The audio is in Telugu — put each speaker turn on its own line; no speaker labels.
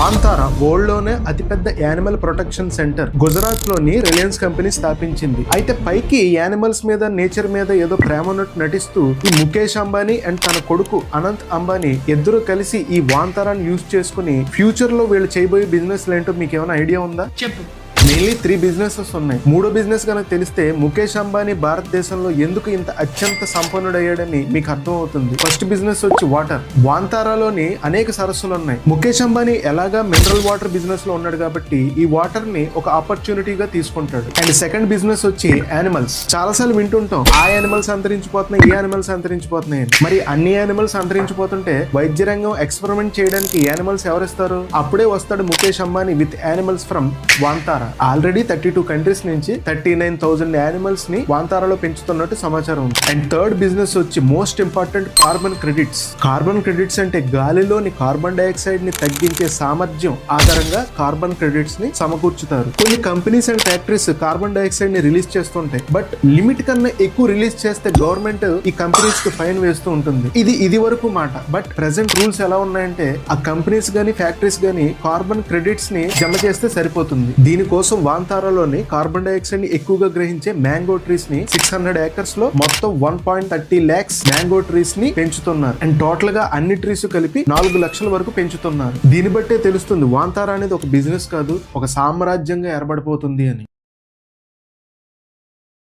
వాంతారా వరల్డ్ లోనే అతిపెద్ద యానిమల్ ప్రొటెక్షన్ సెంటర్ గుజరాత్ లోని రిలయన్స్ కంపెనీ స్థాపించింది. అయితే పైకి యానిమల్స్ మీద నేచర్ మీద ఏదో ప్రేమ ఉన్నట్టు నటిస్తూ ఈ ముఖేష్ అంబానీ అండ్ తన కొడుకు అనంత్ అంబానీ ఇద్దరు కలిసి ఈ వాంతారాన్ని యూజ్ చేసుకుని ఫ్యూచర్ లో వీళ్ళు చేయబోయే బిజినెస్ ఏంటో మీకు ఏమైనా ఐడియా ఉందా?
చెప్పు.
మెయిన్లీ 3 బిజినెసెస్ ఉన్నాయి. మూడో బిజినెస్ కనుక తెలిస్తే ముఖేష్ అంబానీ భారతదేశంలో ఎందుకు ఇంత అత్యంత సంపన్నుడయ్యాడని మీకు అర్థం అవుతుంది. ఫస్ట్ బిజినెస్ వచ్చి వాటర్. వాంతారాలోని అనేక సరస్సులు ఉన్నాయి. ముఖేష్ అంబానీ ఎలాగా మినరల్ వాటర్ బిజినెస్ లో ఉన్నాడు కాబట్టి ఈ వాటర్ ని ఒక ఆపర్చునిటీగా తీసుకుంటాడు. అండ్ సెకండ్ బిజినెస్ వచ్చి యానిమల్స్. చాలా సార్లు వింటుంటాం ఆ యానిమల్స్ అంతరించిపోతున్నాయి, ఈ యానిమల్స్ అంతరించిపోతున్నాయి. మరి అన్ని యానిమల్స్ అంతరించిపోతుంటే వైద్య రంగం ఎక్స్పెరిమెంట్ చేయడానికి యానిమల్స్ ఎవరిస్తారు? అప్పుడే వస్తాడు Mukesh Ambani with animals from Vantara. Already 32 countries నుంచి 39,000 యానిమల్స్ ని వాంతారాలో పెంచుతున్నట్టు సమాచారం ఉంది. అండ్ థర్డ్ బిజినెస్ వచ్చి most important carbon credits. Carbon credits అంటే గాలిలోని కార్బన్ డైఆక్సైడ్ ని తగ్గించే సామర్థ్యం ఆధారంగా కార్బన్ క్రెడిట్స్ ని సమకూర్చుతారు. కొన్ని companies and factories carbon dioxide ని రిలీజ్ చేస్తుంటాయి. బట్ లిమిట్ కన్నా ఎక్కువ రిలీజ్ చేస్తే గవర్నమెంట్ ఈ కంపెనీస్ కి ఫైన్ వేస్తూ ఉంటుంది. ఇది వరకు మాట. బట్ ప్రెసెంట్ రూల్స్ ఎలా ఉన్నాయంటే ఆ కంపెనీస్ గానీ ఫ్యాక్టరీస్ గానీ కార్బన్ క్రెడిట్స్ ని జమ చేస్తే సరిపోతుంది. దీనికోసం వాంతారాలోని కార్బన్ డైఆక్సైడ్ ని ఎక్కువగా గ్రహించే మ్యాంగో ట్రీస్ ని 600 ఏకర్స్ లో మొత్తం 1.30 lakhs మ్యాంగో ట్రీస్ ని పెంచుతున్నారు. అండ్ టోటల్ గా అన్ని ట్రీస్ కలిపి 4 లక్షల వరకు పెంచుతున్నారు. దీన్ని బట్టే తెలుస్తుంది వాంతారా అనేది ఒక బిజినెస్ కాదు, ఒక సామ్రాజ్యంగా ఏర్పడిపోతుంది అని.